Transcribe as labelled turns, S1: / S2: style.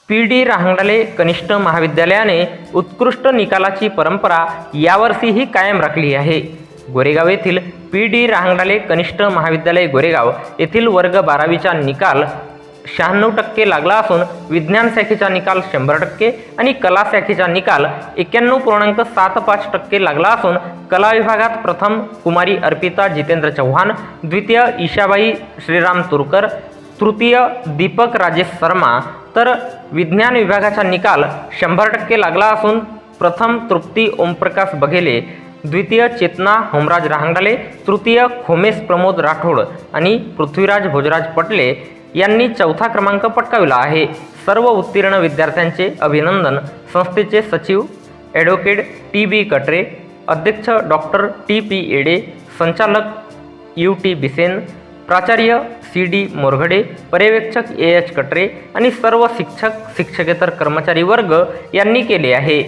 S1: PD. Rahangdale कनिष्ठ महाविद्यालयाने उत्कृष्ट निकालाची परंपरा यावर्षीही कायम राखली आहे। गोरेगाव येथील पी.डी. रहांगडले कनिष्ठ महाविद्यालय गोरेगाव येथील वर्ग 12वीचा निकाल 96% लागला असून विज्ञान शाखेचा निकाल 100% आणि कला शाखेचा निकाल 91.75% लागला असून कला विभागात प्रथम कुमारी अर्पिता जितेंद्र चव्हाण, द्वितीय ईशाबाई श्रीराम तुरकर, तृतीय दीपक राजेश शर्मा तर विज्ञान विभागाचा निकाल 100% लागला असून प्रथम तृप्ती ओमप्रकाश बघेले, द्वितीय चेतना होमराज रहांगडले, तृतीय खोमेश प्रमोद राठोड आणि पृथ्वीराज भोजराज पटले यांनी चौथा क्रमांक पटकाविला आहे। सर्व उत्तीर्ण विद्यार्थ्यांचे अभिनंदन। संस्थेचे सचिव ॲडव्होकेट टी.बी. कटरे, अध्यक्ष डॉक्टर टी.पी. येडे, संचालक यू.टी. बिसेन, प्राचार्य सी.डी. मोरघडे, पर्यवेक्षक ए.एच. कटरे आणि सर्व शिक्षक शिक्षकेतर कर्मचारी वर्ग यांनी केले आहे।